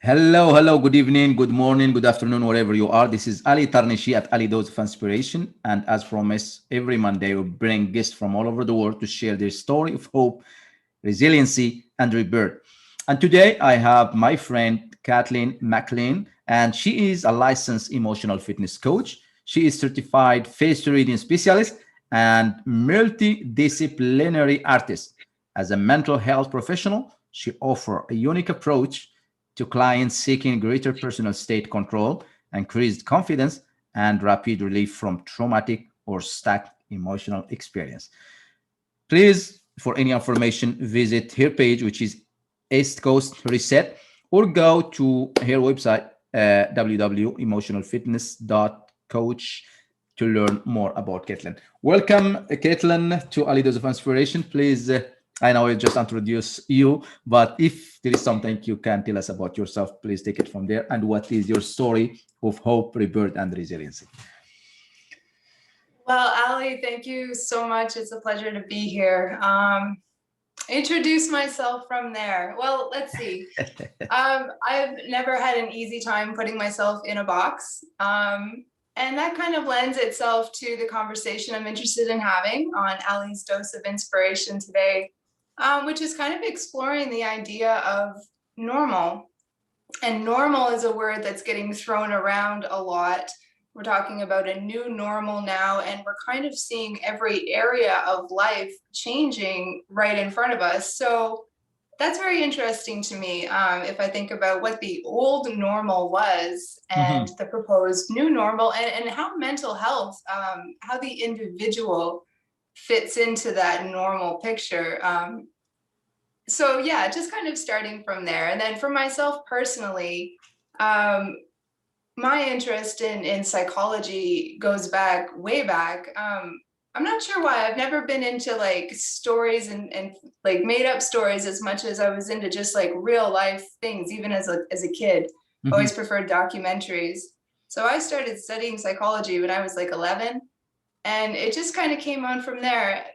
Hello, hello, good evening, good morning, good afternoon, wherever you are. This is Ali Ettarnichi at Ali Dose of Inspiration. And as promised, every Monday we bring guests from all over the world to share their story of hope, resiliency, and rebirth. And today I have my friend Kathleen McLean, and she is a licensed emotional fitness coach. She is certified face reading specialist and multidisciplinary artist. As a mental health professional, she offers a unique approach to clients seeking greater personal state control, increased confidence, and rapid relief from traumatic or stuck emotional experience. Please, for any information, visit her page, which is East Coast Reset, or go to her website, www.emotionalfitness.coach, to learn more about Caitlin. Welcome, Caitlin, to Ali Dose of Inspiration. Please, I know I just introduced you, but if there is something you can tell us about yourself, please take it from there. And what is your story of hope, rebirth, and resiliency? Well, Ali, thank you so much. It's a pleasure to be here. Introduce myself from there. Well, let's see. I've never had an easy time putting myself in a box. And that kind of lends itself to the conversation I'm interested in having on Ali's Dose of Inspiration today, which is kind of exploring the idea of normal. And normal is a word that's getting thrown around a lot. We're talking about a new normal now, and we're kind of seeing every area of life changing right in front of us. So that's very interesting to me. If I think about what the old normal was and Mhm. the proposed new normal, and how mental health, how the individual fits into that normal picture. So yeah, just kind of starting from there. And then for myself personally, um, my interest in psychology goes back way back. I'm not sure why. I've never been into like stories and like made up stories as much as I was into just like real life things, even as a kid. Always Mhm. preferred documentaries. So I started studying psychology when I was like 11, and it just kind of came on from there.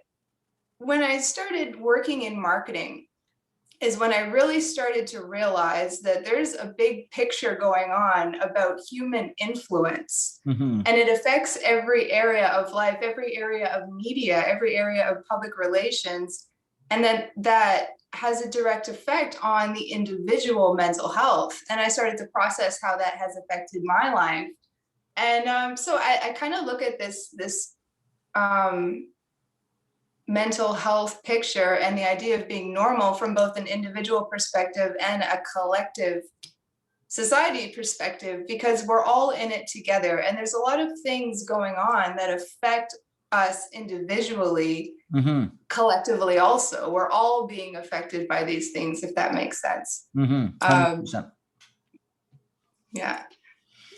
When I started working in marketing, is when I really started to realize that there's a big picture going on about human influence. Mhm. And it affects every area of life, every area of media, every area of public relations. And then that has a direct effect on the individual mental health. And I started to process how that has affected my life. And so I kind of look at this um, mental health picture and the idea of being normal from both an individual perspective and a collective society perspective, because we're all in it together, and there's a lot of things going on that affect us individually, Mhm. collectively also. We're all being affected by these things, if that makes sense. Mhm. um 100%. yeah,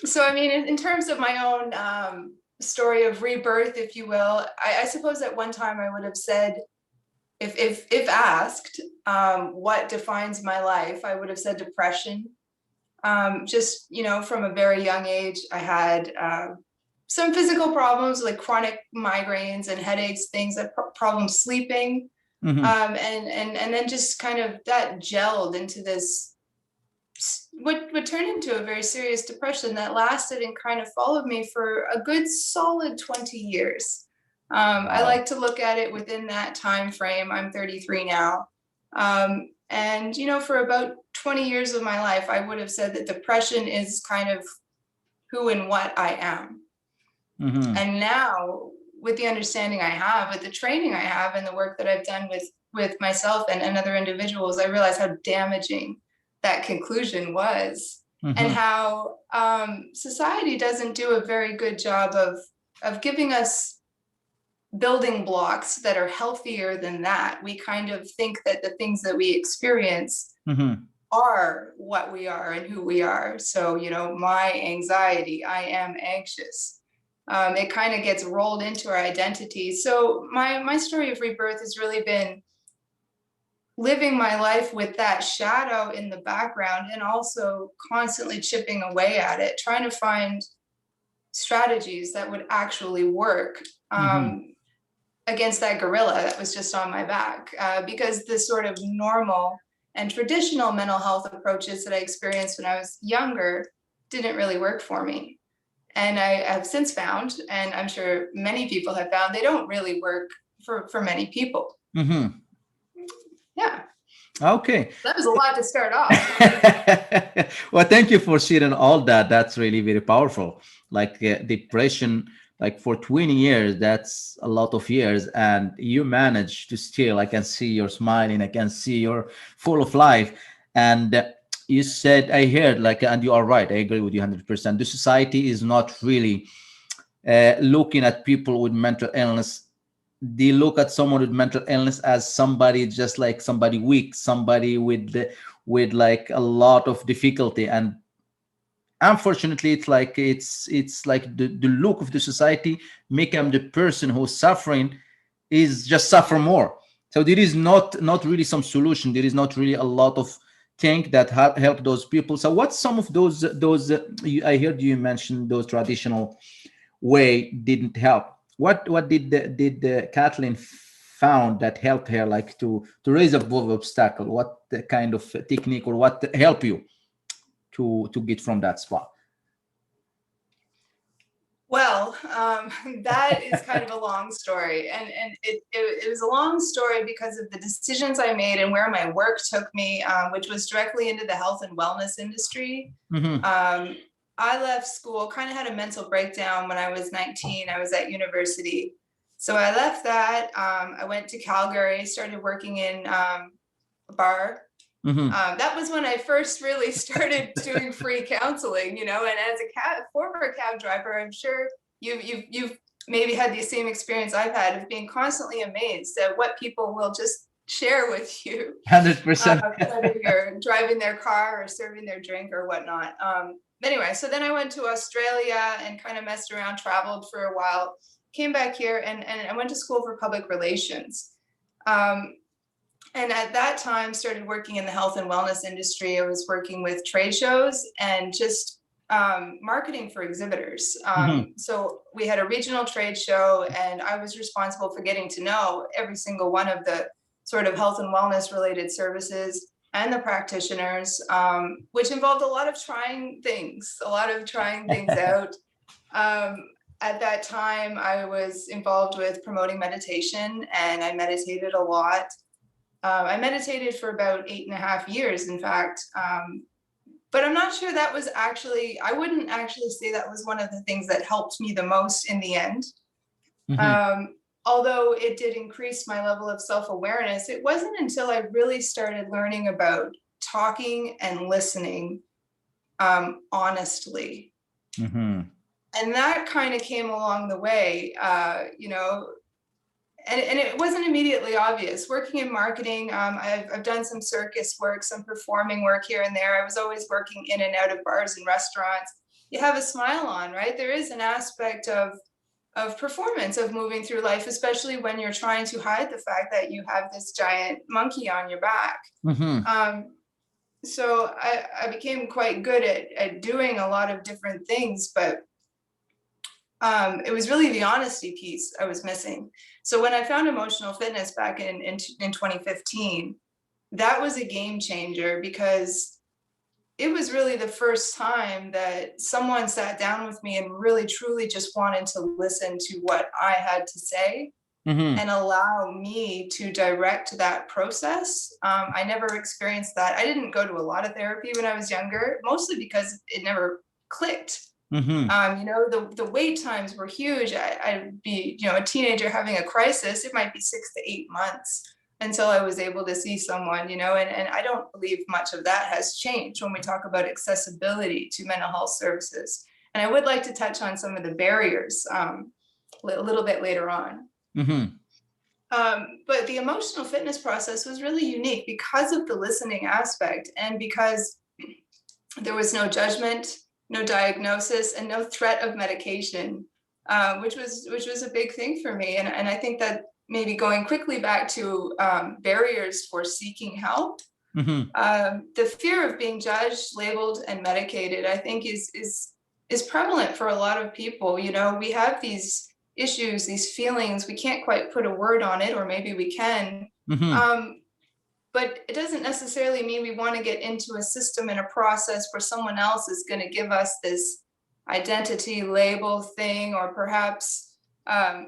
so I mean, in terms of my own story of rebirth, if you will, I suppose at one time I would have said, if asked, what defines my life, I would have said depression. Just, from a very young age, I had some physical problems like chronic migraines and headaches, things that problems sleeping. Mhm. And then just kind of that gelled into this, what would turn into a very serious depression that lasted and kind of followed me for a good solid 20 years. I Wow. like to look at it within that time frame. I'm 33 now. And for about 20 years of my life, I would have said that depression is kind of who and what I am. Mhm. And now, with the understanding I have, with the training I have, and the work that I've done with myself and other individuals, I realize how damaging that conclusion was, and Mhm. how society doesn't do a very good job of giving us building blocks that are healthier than that. We kind of think that the things that we experience Mhm. are what we are and who we are. So, my anxiety, I am anxious. It kind of gets rolled into our identity. So my story of rebirth has really been living my life with that shadow in the background, and also constantly chipping away at it, trying to find strategies that would actually work Mhm. against that gorilla that was just on my back. Because this sort of normal And traditional mental health approaches that I experienced when I was younger didn't really work for me. And I have since found, and I'm sure many people have found, they don't really work for many people. Mm-hmm. Yeah. Okay. That was a lot to start off. Well, thank you for sharing all that. That's really very powerful. Like depression, like for 20 years, that's a lot of years, and you manage to still. I can see you're smiling. I can see you're full of life. And you said, I heard, like, and you are right. I agree with you 100%. The society is not really looking at people with mental illness. They look at someone with mental illness as somebody just like somebody weak, somebody with like a lot of difficulty. And unfortunately, it's like the look of the society make them the person who's suffering is just suffer more. So there is not really some solution. There is not really a lot of thing that help those people. So what's some of I heard you mention those traditional way didn't help. What did Kathleen found that helped her, like to raise above obstacle? What the kind of technique or what help you to get from that spot? Well, that is kind of a long story, and it was a long story because of the decisions I made and where my work took me, which was directly into the health and wellness industry. Mm-hmm. I left school, kind of had a mental breakdown when I was 19. I was at university, so I left that. I went to Calgary, started working in a bar. Mm-hmm. That was when I first really started doing free counseling, you know. And as a former cab driver, I'm sure you've maybe had the same experience I've had of being constantly amazed at what people will just share with you, 100%. whether you're driving their car or serving their drink or whatnot. Anyway, so then I went to Australia and kind of messed around, traveled for a while, came back here, and I went to school for public relations. And at that time started working in the health and wellness industry. I was working with trade shows and just marketing for exhibitors. Mm-hmm. So we had a regional trade show, and I was responsible for getting to know every single one of the sort of health and wellness related services and the practitioners, which involved a lot of trying things out. At that time, I was involved with promoting meditation, and I meditated a lot. I meditated for about 8.5 years, in fact. But I'm not sure that was I wouldn't actually say that was one of the things that helped me the most in the end. Mm-hmm. Although it did increase my level of self-awareness, it wasn't until I really started learning about talking and listening honestly. Mm-hmm. And that kind of came along the way, you know. And it wasn't immediately obvious. Working in marketing, I've done some circus work, some performing work here and there. I was always working in and out of bars and restaurants. You have a smile on, right? There is an aspect of performance, of moving through life, especially when you're trying to hide the fact that you have this giant monkey on your back. Mm-hmm. So I became quite good at doing a lot of different things, but it was really the honesty piece I was missing. So when I found emotional fitness back in 2015, that was a game changer, because it was really the first time that someone sat down with me and really truly just wanted to listen to what I had to say. Mm-hmm. And allow me to direct that process. I never experienced that. I didn't go to a lot of therapy when I was younger, mostly because it never clicked. Mm-hmm. You know, the wait times were huge. I'd be, you know, a teenager having a crisis. It might be 6 to 8 months until I was able to see someone, you know, and I don't believe much of that has changed when we talk about accessibility to mental health services. And I would like to touch on some of the barriers a little bit later on. Mm-hmm. But the emotional fitness process was really unique because of the listening aspect, and because there was no judgment, no diagnosis, and no threat of medication, which was a big thing for me. And I think that maybe going quickly back to barriers for seeking help, Mm-hmm. the fear of being judged, labeled, and medicated, I think is prevalent for a lot of people. You know, we have these issues, these feelings, we can't quite put a word on it, or maybe we can. Mm-hmm. Um, but it doesn't necessarily mean we want to get into a system and a process where someone else is going to give us this identity label thing, or perhaps,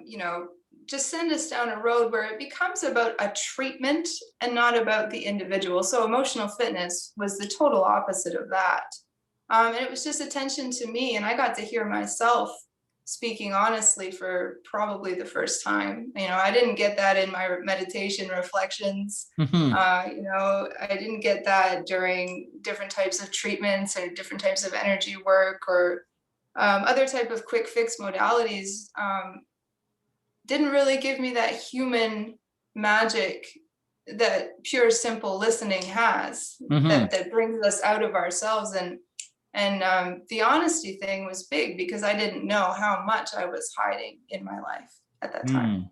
you know, just send us down a road where it becomes about a treatment and not about the individual. So emotional fitness was the total opposite of that. And it was just attention to me, and I got to hear myself speaking honestly for probably the first time. You know, I didn't get that in my meditation reflections. Hmm. You know, I didn't get that during different types of treatments or different types of energy work, or other type of quick fix modalities. Didn't really give me that human magic that pure simple listening has, Hmm. that brings us out of ourselves. And the honesty thing was big because I didn't know how much I was hiding in my life at that time. Mm.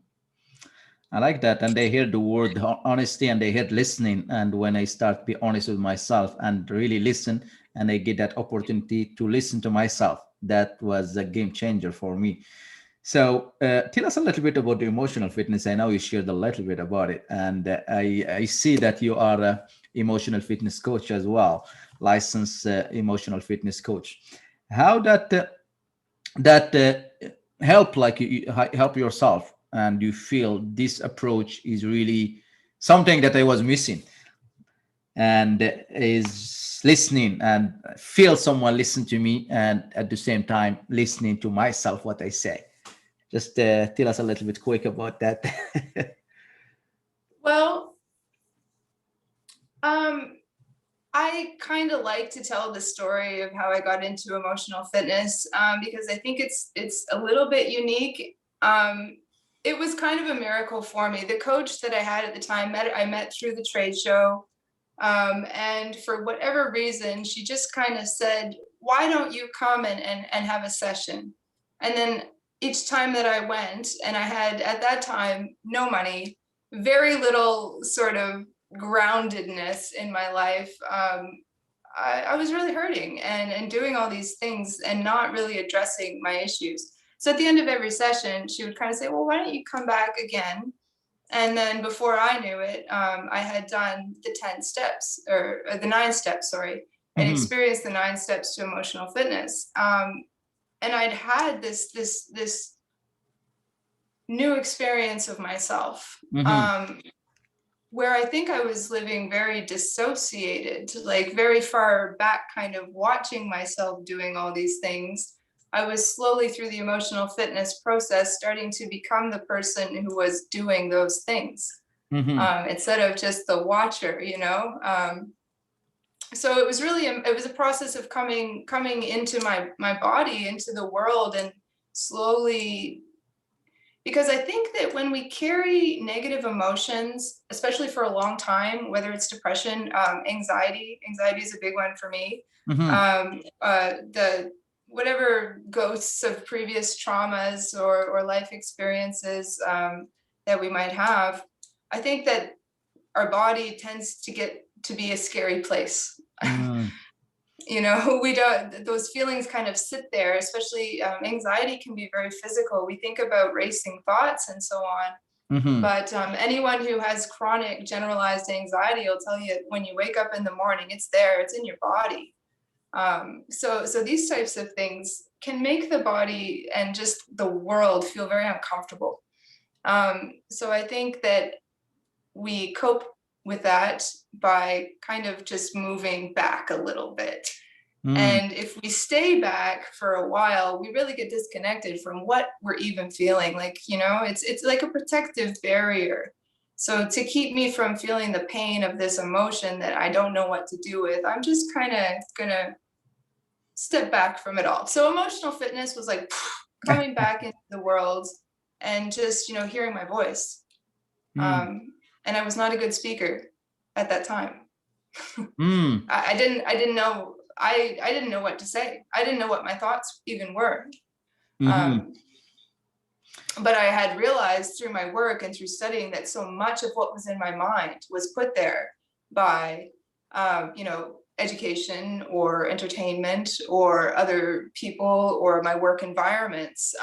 I like that. And they hear the word honesty and they hear listening. And when I start be honest with myself and really listen, and I get that opportunity to listen to myself, that was a game changer for me. So tell us a little bit about the emotional fitness. I know you shared a little bit about it. And I see that you are a emotional fitness coach as well, licensed emotional fitness coach. How that help, like help yourself, and you feel this approach is really something that I was missing, and is listening and feel someone listen to me, and at the same time listening to myself what I say. Just tell us a little bit quick about that. Well, um, I kind of like to tell the story of how I got into emotional fitness, because I think it's a little bit unique. It was kind of a miracle for me. The coach that I had at the time, I met through the trade show, and for whatever reason, she just kind of said, "Why don't you come and have a session?" And then each time that I went, and I had at that time no money, very little sort of groundedness in my life. I was really hurting and doing all these things and not really addressing my issues. So at the end of every session, she would kind of say, "Well, why don't you come back again?" And then before I knew it, I had done the 10 steps, or the 9 steps, sorry. I'd Hmm. experienced the 9 steps to emotional fitness. And I'd had this new experience of myself. Hmm. Where I think I was living very dissociated, like very far back, kind of watching myself doing all these things. I was slowly through the emotional fitness process starting to become the person who was doing those things, Hmm. instead of just the watcher, you know. So it was really it was a process of coming into my body, into the world, and slowly, because I think that when we carry negative emotions, especially for a long time, whether it's depression, anxiety is a big one for me. Hmm. The whatever ghosts of previous traumas or life experiences, that we might have, I think that our body tends to get to be a scary place. Hmm. You know, we don't, those feelings kind of sit there, especially anxiety can be very physical. We think about racing thoughts and so on, Hmm. but anyone who has chronic generalized anxiety will tell you when you wake up in the morning, it's there, it's in your body. So these types of things can make the body and just the world feel very uncomfortable. So I think that we cope with that by kind of just moving back a little bit. Hmm. And if we stay back for a while, we really get disconnected from what we're even feeling. Like, you know, it's like a protective barrier. So to keep me from feeling the pain of this emotion that I don't know what to do with, I'm just kind of gonna step back from it all. So emotional fitness was like coming back into the world and just, you know, hearing my voice. Hmm. Um, and I was not a good speaker at that time. Hmm. I didn't know, I didn't know what to say. I didn't know what my thoughts even were. Hmm. Um, but I had realized through my work and through studying that so much of what was in my mind was put there by, you know, education or entertainment or other people or my work environments.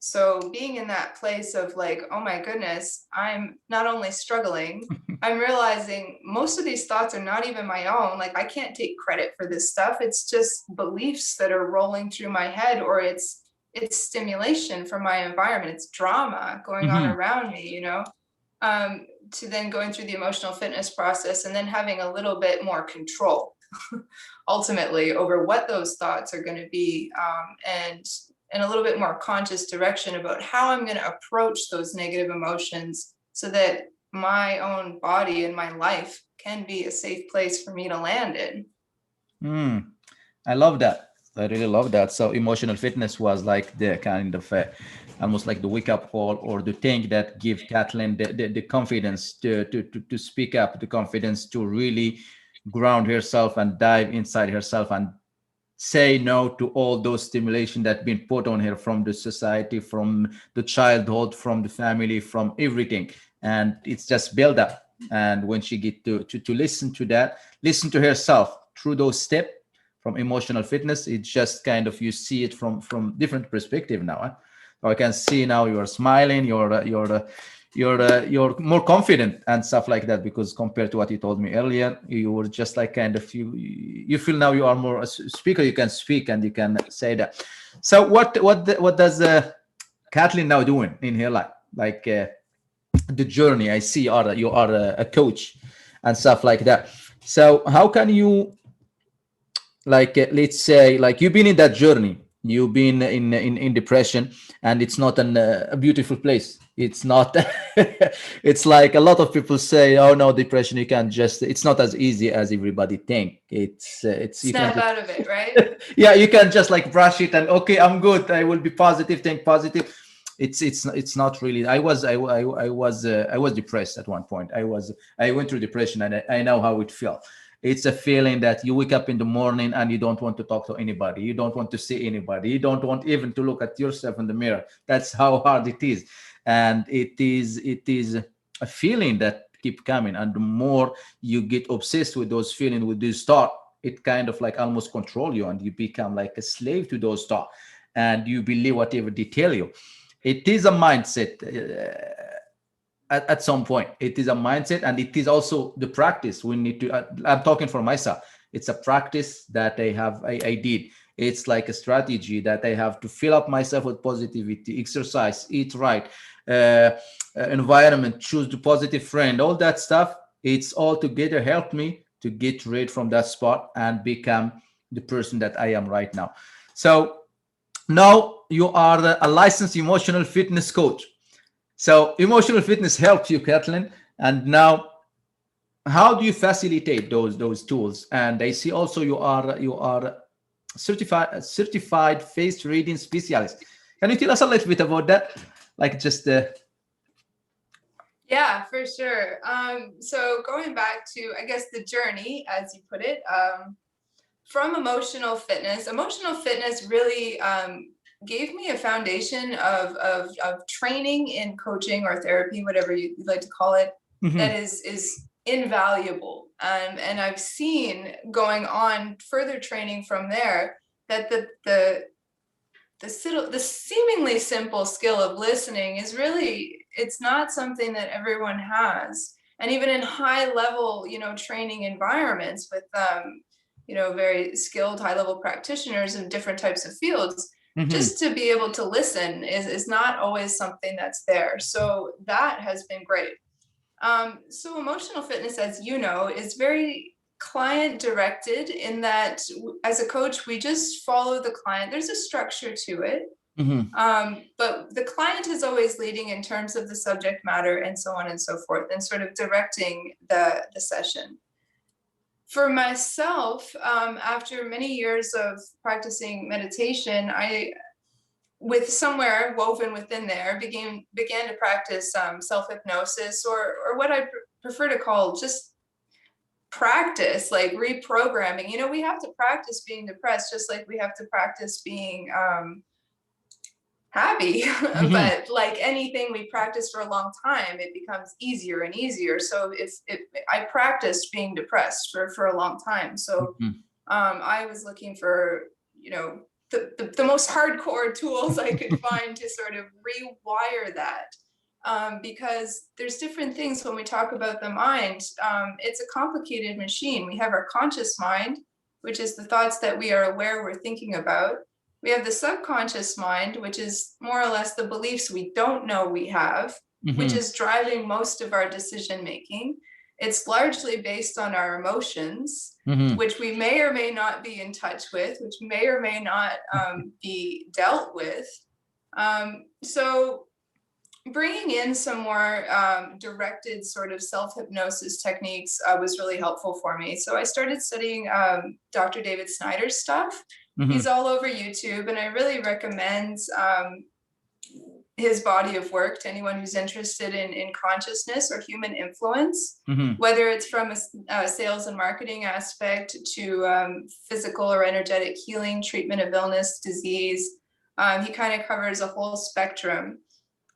So being in that place of like, oh my goodness, I'm not only struggling, I'm realizing most of these thoughts are not even my own. Like I can't take credit for this stuff. It's just beliefs that are rolling through my head, or it's stimulation from my environment. It's drama going on Hmm. around me, to then going through the emotional fitness process and then having a little bit more control ultimately over what those thoughts are going to be, and a little bit more conscious direction about how I'm going to approach those negative emotions so that my own body and my life can be a safe place for me to land in. Mm. I love that. I really love that. So emotional fitness was like the kind of almost like the wake up call or the thing that give Kathleen the confidence to speak up, the confidence to really ground herself and dive inside herself and say no to all those stimulation that been put on her from the society, from the childhood, from the family, from everything. And it's just build up. And when she get to listen to that, listen to herself through those steps from emotional fitness, it's just kind of you see it from different perspective now. Huh? So I can see now you're smiling, you're more confident and stuff like that, because compared to what you told me earlier, you were just like kind of you feel now you are more a speaker, you can speak and you can say that. So what does Kathleen now doing in her life, like the journey? I see you are a coach and stuff like that. So how can you, like let's say, like you've been in that journey, you've been in depression, and it's not a beautiful place, it's not it's like a lot of people say, oh no, depression, you can't just, it's not as easy as everybody think. It's you can Snap just out of it, right? yeah, you can just like brush it and okay, I'm good, I will be positive, think positive. It's not really. I was depressed at one point. I went through depression, and I know how it felt. It's a feeling that you wake up in the morning and you don't want to talk to anybody, you don't want to see anybody, you don't want even to look at yourself in the mirror. That's how hard it is. And it is a feeling that keep coming, and the more you get obsessed with those feelings, with this thought, it kind of like almost control you, and you become like a slave to those thoughts, and you believe whatever they tell you. It is a mindset. At some point it is a mindset, and it is also the practice we need to I'm talking for myself. It's a practice that I did. It's like a strategy that I have to fill up myself with positivity, exercise, eat right, environment, choose the positive friend, all that stuff. It's all together helped me to get rid from that spot and become the person that I am right now. So now you are a licensed emotional fitness coach. So emotional fitness helps you, Kathleen. And now, how do you facilitate those tools? And I see also you are certified face reading specialist. Can you tell us a little bit about that? Like just Yeah, for sure. So going back to, I guess, the journey, as you put it, from emotional fitness really gave me a foundation of training in coaching or therapy, whatever you'd like to call it, that Mhm. is invaluable. And I've seen, going on further training from there, that the seemingly simple skill of listening is really, it's not something that everyone has. And even in high level, training environments with very skilled high level practitioners in different types of fields, Mhm. just to be able to listen is not always something that's there. So that has been great. So emotional fitness, as you know, is very client directed in that as a coach, we just follow the client. There's a structure to it. Mhm. But the client is always leading in terms of the subject matter and so on and so forth, and sort of directing the session. For myself, after many years of practicing meditation, I, with somewhere woven within there, began to practice self hypnosis, or what I prefer to call just practice, like reprogramming. We have to practice being depressed, just like we have to practice being happy. Mhm. But like anything we practice for a long time, it becomes easier and easier. So if I practiced being depressed for a long time, so Mhm. I was looking for, the most hardcore tools I could find to sort of rewire that. Because there's different things when we talk about the mind. It's a complicated machine. We have our conscious mind, which is the thoughts that we are aware we're thinking about. We have the subconscious mind, which is more or less the beliefs we don't know we have, which is driving most of our decision making. It's largely based on our emotions, which we may or may not be in touch with, which may or may not be dealt with. So bringing in some more directed sort of self-hypnosis techniques was really helpful for me. So I started studying Dr. David Snyder's stuff. He's all over YouTube, and I really recommend his body of work to anyone who's interested in consciousness or human influence, whether it's from a sales and marketing aspect to physical or energetic healing, treatment of illness, disease. He kind of covers a whole spectrum.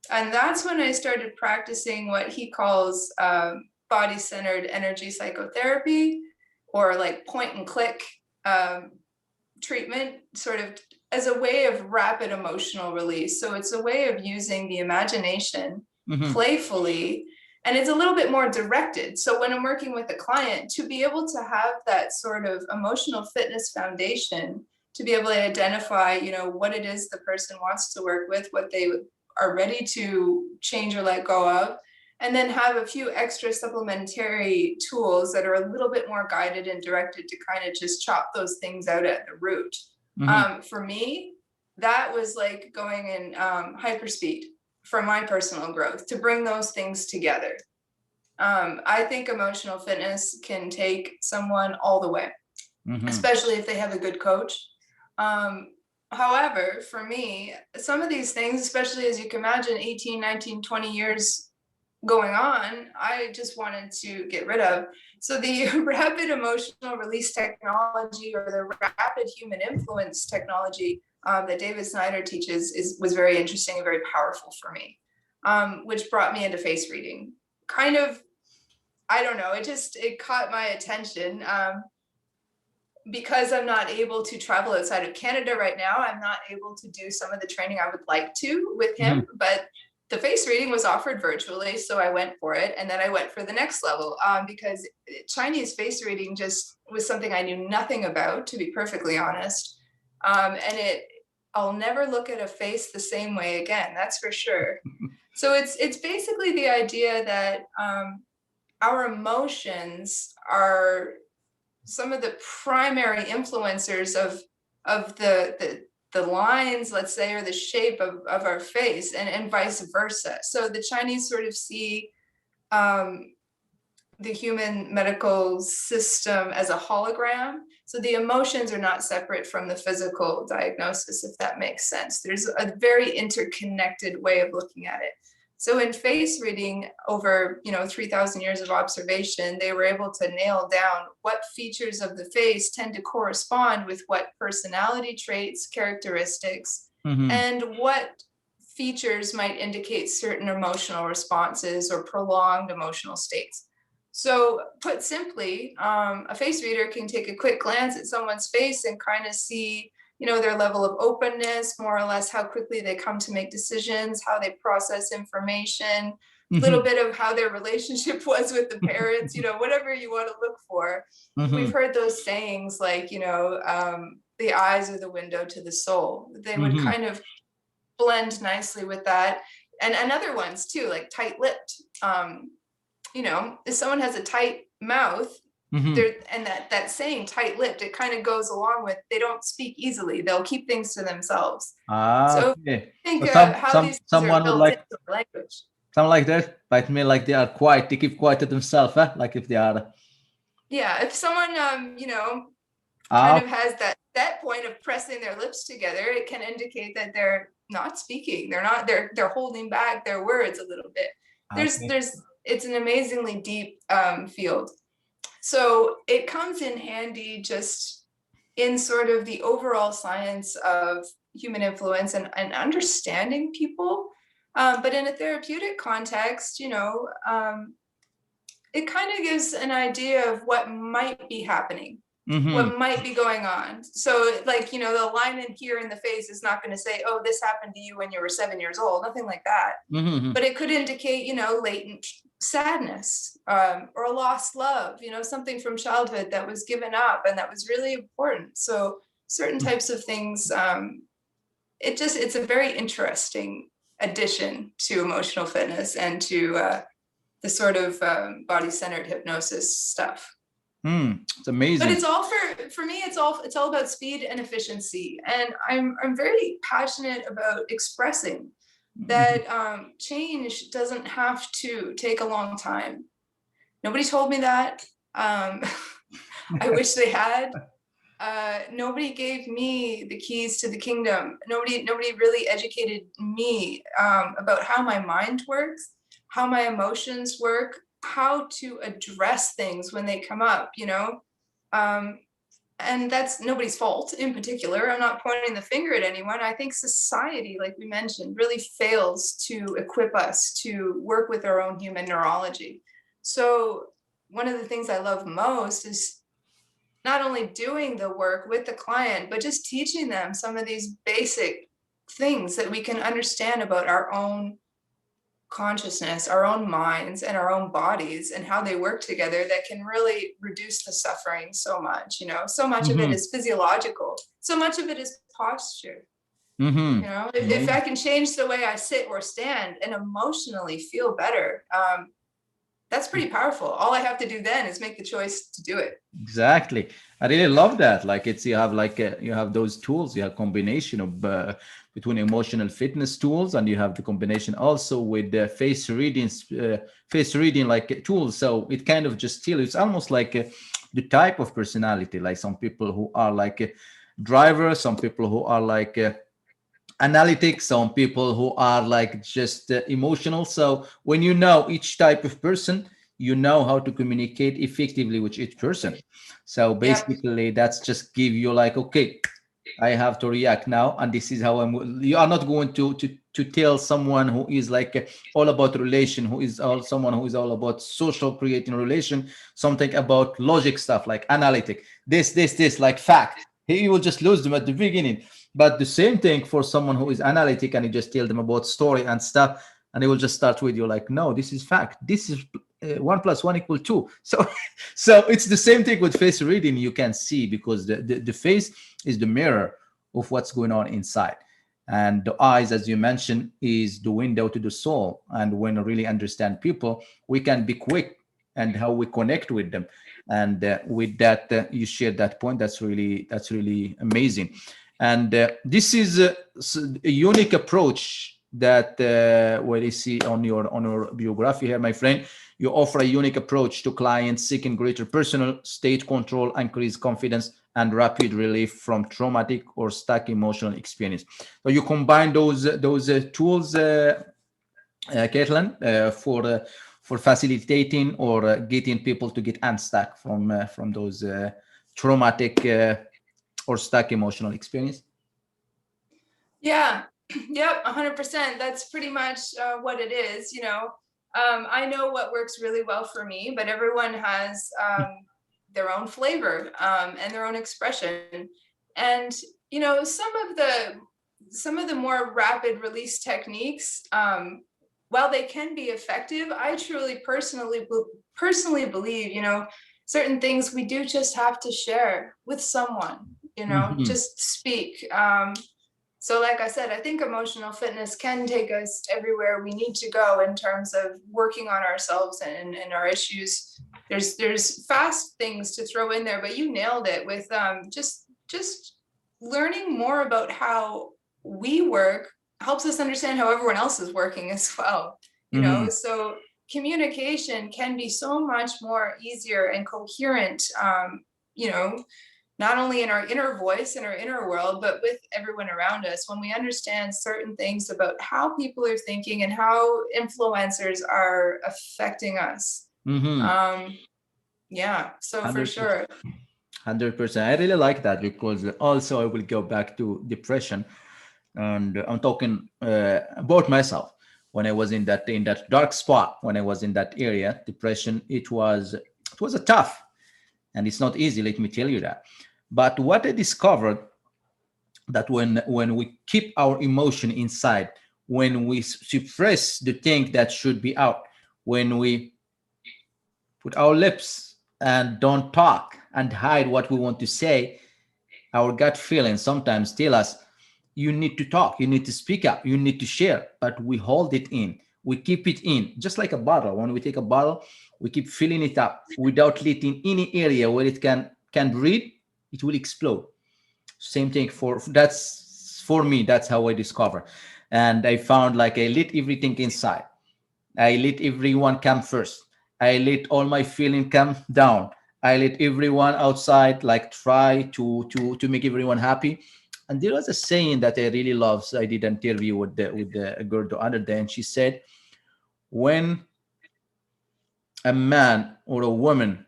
And that's when I started practicing what he calls body-centered energy psychotherapy, or like point and click treatment, sort of as a way of rapid emotional release. So it's a way of using the imagination playfully, and it's a little bit more directed. So when I'm working with a client, to be able to have that sort of emotional fitness foundation, to be able to identify, you know, what it is the person wants to work with, what they are ready to change or let go of, and then have a few extra supplementary tools that are a little bit more guided and directed to kind of just chop those things out at the root. For me, that was like going in hyperspeed for my personal growth, to bring those things together. I think emotional fitness can take someone all the way, especially if they have a good coach. However, for me, some of these things, especially as you can imagine, 18, 19, 20 years going on, I just wanted to get rid of. So the rapid emotional release technology, or the rapid human influence technology that David Snyder teaches was very interesting and very powerful for me, which brought me into face reading. Kind of, I don't know, it caught my attention. Because I'm not able to travel outside of Canada right now, I'm not able to do some of the training I would like to with him, but the face reading was offered virtually, so I went for it. And then I went for the next level because Chinese face reading just was something I knew nothing about, to be perfectly honest. And I'll never look at a face the same way again, that's for sure. So it's basically the idea that our emotions are some of the primary influencers of the lines, let's say, or the shape of our face, and vice versa. So the Chinese sort of see the human medical system as a hologram. So the emotions are not separate from the physical diagnosis, if that makes sense. There's a very interconnected way of looking at it. So in face reading, over 3,000 years of observation, they were able to nail down what features of the face tend to correspond with what personality traits, characteristics, and what features might indicate certain emotional responses or prolonged emotional states. So put simply, a face reader can take a quick glance at someone's face and kind of see their level of openness, more or less how quickly they come to make decisions, how they process information, a little bit of how their relationship was with the parents, whatever you want to look for. We've heard those sayings like, the eyes are the window to the soul. They would kind of blend nicely with that. And other ones too, like tight-lipped. If someone has a tight mouth, and that saying tight-lipped, it kind of goes along with they don't speak easily. They'll keep things to themselves. So Okay. think So how these things someone are would built like into the language. something like that. Like me, like they are quiet. They keep quiet to themselves. Like if they are. Yeah, if someone kind of has that point of pressing their lips together, it can indicate that they're not speaking. They're holding back their words a little bit. It's an amazingly deep field. So it comes in handy just in sort of the overall science of human influence and understanding people. But in a therapeutic context, it kind of gives an idea of what might be happening. Mm-hmm. what might be going on. So like, the line in here in the face is not going to say, oh, this happened to you when you were 7 years old, nothing like that. Mm-hmm. But it could indicate, latent sadness, or a lost love, something from childhood that was given up and that was really important. So certain types of things, it's a very interesting addition to emotional fitness and to the sort of body-centered hypnosis stuff. It's But amazing. it's all for me. It's all about speed and efficiency, and I'm very passionate about expressing Mhm. that change doesn't have to take a long time. Nobody told me that. Um, I wish they had. Nobody gave me the keys to the kingdom. Nobody really educated me about how my mind works, how my emotions work, how to address things when they come up. Um, and that's nobody's fault in particular. I'm not pointing the finger at anyone. I think society, like we mentioned, really fails to equip us to work with our own human neurology. So one of the things I love most is not only doing the work with the client, but just teaching them some of these basic things that we can understand about our own consciousness, our own minds, and our own bodies and how they work together that can really reduce the suffering so much. So much of it Mhm. is physiological, so much of it is posture. Mhm. If I Amazing. can change the way I sit or stand and emotionally feel better, that's pretty powerful. All I have to do then is make the choice to do it. Exactly. I really love that. Like it's you have like you have those tools. You have combination of between emotional fitness tools, and you have the combination also with face reading like tools. So it kind of just still it's almost like the type of personality. Like some people who are like drivers, some people who are like analytic, some people who are like just emotional. So when you know each type of person, you know how to communicate effectively with each person. So Yep. basically that's just give you like, okay, I have to react now, and this is how I'm. You are not going to tell someone who is like all about relation, who is all someone who is all about social creating relation, something about logic stuff like analytic, this like fact. He will just lose them at the beginning. But the same thing for someone who is analytic, and you just tell them about story and stuff, and they will just start with you like, no, this is fact. This is 1 + 1 = 2. So so it's the same thing with face reading. You can see because the face is the mirror of what's going on inside. And the eyes, as you mentioned, is the window to the soul. And when we really understand people, we can be quick and how we connect with them. And with that, you shared that point. That's really amazing. And this is a unique approach that what I see on your biography here, my friend. You offer a unique approach to clients seeking greater personal state control, increased confidence, and rapid relief from traumatic or stuck emotional experience. So you combine those tools, Caitlin, for facilitating or getting people to get unstuck from those traumatic or stuck emotional experience. Yeah. Yep. 100%. That's pretty much what it is. I know what works really well for me, but everyone has their own flavor and their own expression. And some of the more rapid release techniques, while they can be effective, I truly personally believe, certain things we do just have to share with someone, Mhm. just speak. So like I said, I think emotional fitness can take us everywhere we need to go in terms of working on ourselves and our issues. There's fast things to throw in there, but you nailed it with just learning more about how we work helps us understand how everyone else is working as well. Mhm. So communication can be so much more easier and coherent, you know, not only in our inner voice, in our inner world, but with everyone around us when we understand certain things about how people are thinking and how influencers are affecting us. Mhm. Um, yeah, so for 100%. sure. 100%. I really like that because also I will go back to depression, and I'm talking about myself when I was in that dark spot, when I was in that area, depression. It was a tough. and it's not easy, let me tell you that. But what I discovered, that when we keep our emotion inside, when we suppress the thing that should be out, when we put our lips and don't talk and hide what we want to say, our gut feelings sometimes tell us, you need to talk, you need to speak up, you need to share, but we hold it in. We keep it in, just like a bottle. When we take a bottle, we keep filling it up without letting any area where it can breathe, it will explode. Same thing for, that's for me, that's how I discover. And I found like I let everything inside. I let everyone come first. I let all my feeling come down. I let everyone outside like try to make everyone happy. And there was a saying that I really love. So I did an interview with the girl the other day, and she said, when a man or a woman,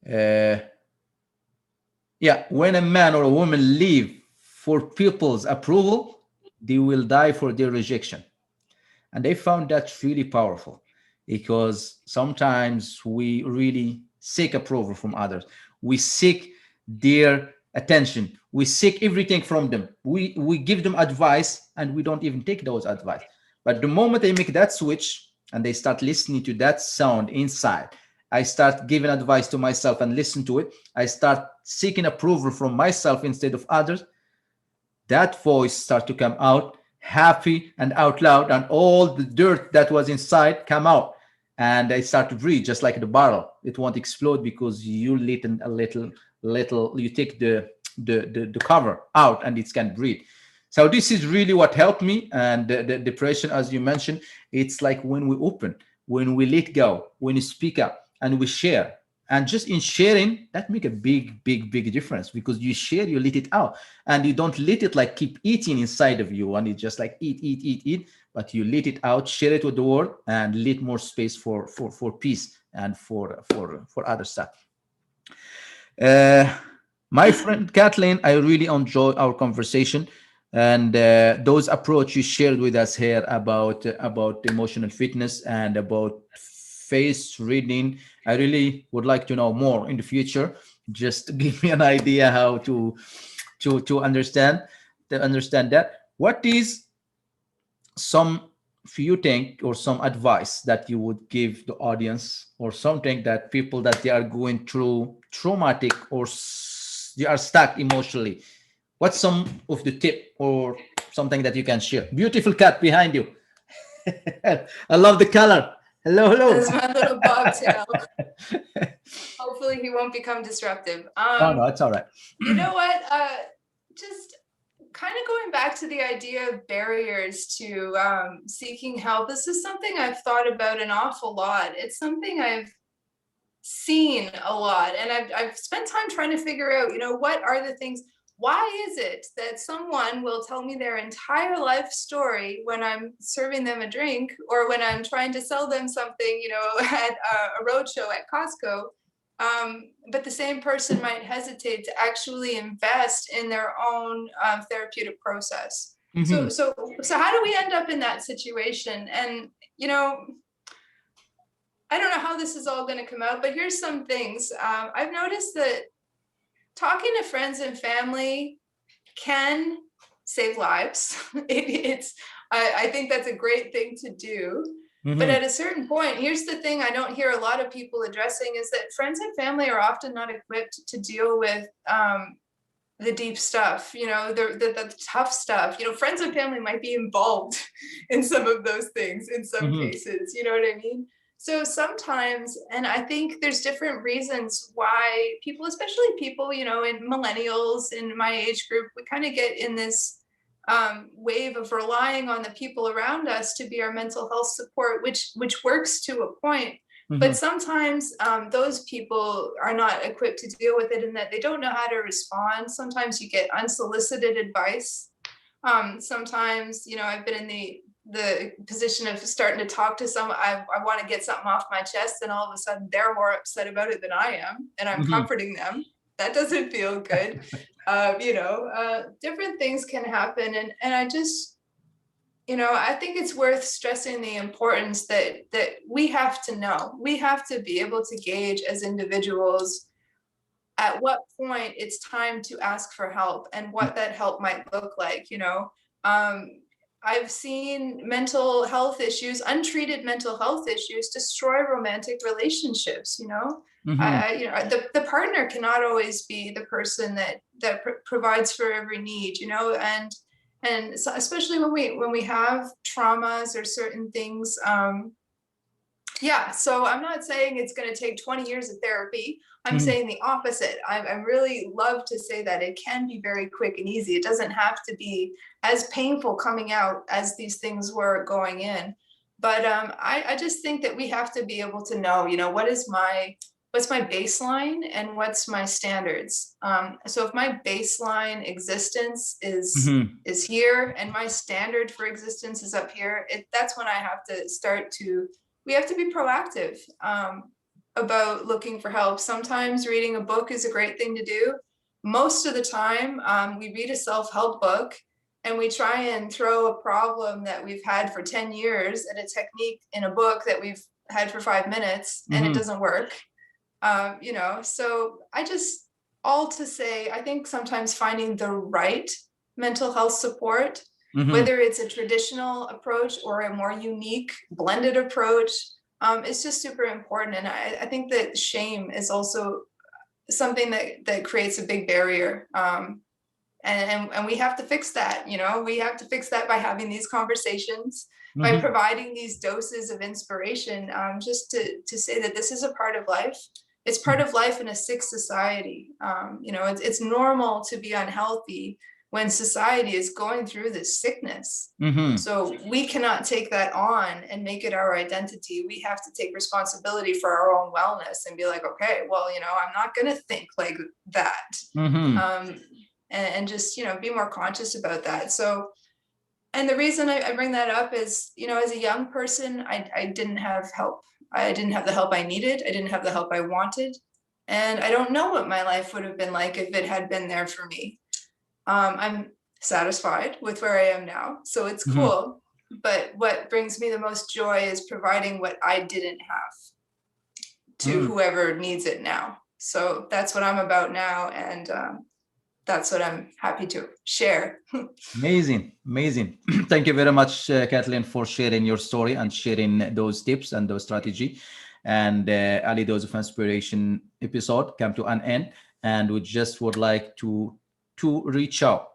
uh, yeah, when a man or a woman live for people's approval, they will die for their rejection. And they found that really powerful, because sometimes we really seek approval from others. We seek their attention. We seek everything from them. We give them advice and we don't even take those advice. But the moment they make that switch and they start listening to that sound inside, I start giving advice to myself and listen to it. I start seeking approval from myself instead of others. That voice start to come out happy and out loud, and all the dirt that was inside come out, and I start to breathe just like the bottle. It won't explode because you lit a little, you take the cover out and it can breathe. So this is really what helped me. And the depression, as you mentioned, it's like when we open, when we let go, when we speak up and we share. And just in sharing, that make a big difference, because you share, you let it out, and you don't let it like keep eating inside of you, and you just like eat, but you let it out, share it with the world, and let more space for peace and for other stuff. Uh, my friend Kathleen, I really enjoyed our conversation, and those approach you shared with us here about emotional fitness and about face reading. I really would like to know more in the future. Just give me an idea how to understand that. What is some few think or some advice that you would give the audience, or something that people that they are going through traumatic, or they are stuck emotionally? What's some of the tip or something that you can share? Beautiful cat behind you. I love the color. Hello, hello. That's my little bobtail. Hopefully he won't become disruptive. Oh no, it's all right. You know what? Just kind of going back to the idea of barriers to seeking help. This is something I've thought about an awful lot. It's something I've seen a lot, and I've spent time trying to figure out, what are the things. Why is it that someone will tell me their entire life story when I'm serving them a drink, or when I'm trying to sell them something, at a roadshow at Costco? But the same person might hesitate to actually invest in their own therapeutic process. So, Mhm. so, so how do we end up in that situation? And I don't know how this is all going to come out, but here's some things. I've noticed that talking to friends and family can save lives. I think that's a great thing to do. But Mhm. at a certain point, here's the thing I don't hear a lot of people addressing, is that friends and family are often not equipped to deal with the deep stuff, the tough stuff. Friends and family might be involved in some of those things in some Mhm. cases, you know what I mean? So sometimes, and I think there's different reasons why people, especially people, in millennials in my age group, we kind of get in this wave of relying on the people around us to be our mental health support, which works to a point. But Mhm. sometimes those people are not equipped to deal with it, in that they don't know how to respond. Sometimes you get unsolicited advice. Sometimes, I've been in the position of starting to talk to someone. I want to get something off my chest, and all of a sudden they're more upset about it than I am, and I'm Mhm. comforting them. That doesn't feel good. Different things can happen, and I just, I think it's worth stressing the importance that we have to know. We have to be able to gauge as individuals at what point it's time to ask for help and what that help might look like. Um, I've seen mental health issues, untreated mental health issues, destroy romantic relationships. Hmm. The partner cannot always be the person that provides for every need. And so especially when we have traumas or certain things. Yeah, so I'm not saying it's going to take 20 years of therapy. I'm Hmm. saying the opposite. I really love to say that it can be very quick and easy. It doesn't have to be as painful coming out as these things were going in. But I just think that we have to be able to know, what's my baseline and what's my standards. So if my baseline existence Hmm. is here and my standard for existence is up here, that's when I have to start to we have to be proactive about looking for help. Sometimes reading a book is a great thing to do. Most of the time, we read a self-help book and we try and throw a problem that we've had for 10 years and a technique in a book that we've had for 5 minutes, and it Hmm. doesn't work. So all to say, I think sometimes finding the right mental health support, Hmm. whether it's a traditional approach or a more unique blended approach, is just super important. And I think that shame is also something that creates a big barrier. And we have to fix that. We have to fix that by having these conversations, by Hmm. providing these doses of inspiration, just to say that this is a part of life. It's part of life in a sick society. It's normal to be unhealthy when society is going through this sickness. Hmm. So we cannot take that on and make it our identity. We have to take responsibility for our own wellness and be like, okay, well, I'm not going to think like that. Hmm. Um, and just be more conscious about that. So, and the reason I bring that up is, as a young person, I didn't have help. I didn't have the help I needed. I didn't have the help I wanted, and I don't know what my life would have been like if it had been there for me. I'm satisfied with where I am now, so it's Hmm. cool. But what brings me the most joy is providing what I didn't have to Hmm. whoever needs it now. So that's what I'm about now, and that's what I'm happy to share. Amazing, amazing. Thank you very much, Kathleen, for sharing your story and sharing those tips and those strategy. And Ali, Dose of Inspiration episode come to an end, and we just would like to reach out.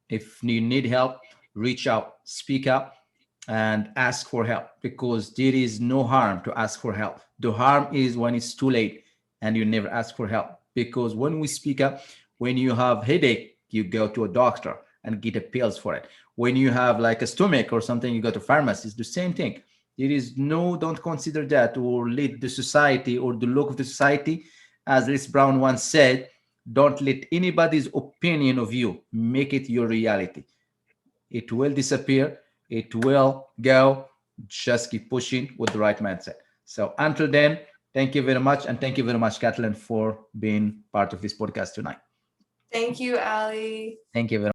If you need help, reach out, speak up, and ask for help, because there is no harm to ask for help. The harm is when it's too late and you never ask for help. Because when we speak up, when you have headache, you go to a doctor and get a pills for it. When you have like a stomach or something, you go to pharmacy. It's the same thing. There is no, don't consider that or let the society or the look of the society, as Liz Brown once said, don't let anybody's opinion of you make it your reality. It will disappear, it will go. Just keep pushing with the right mindset. So until then, thank you very much. And thank you very much, Kathleen, for being part of this podcast tonight. Thank you, Ali. Thank you very much.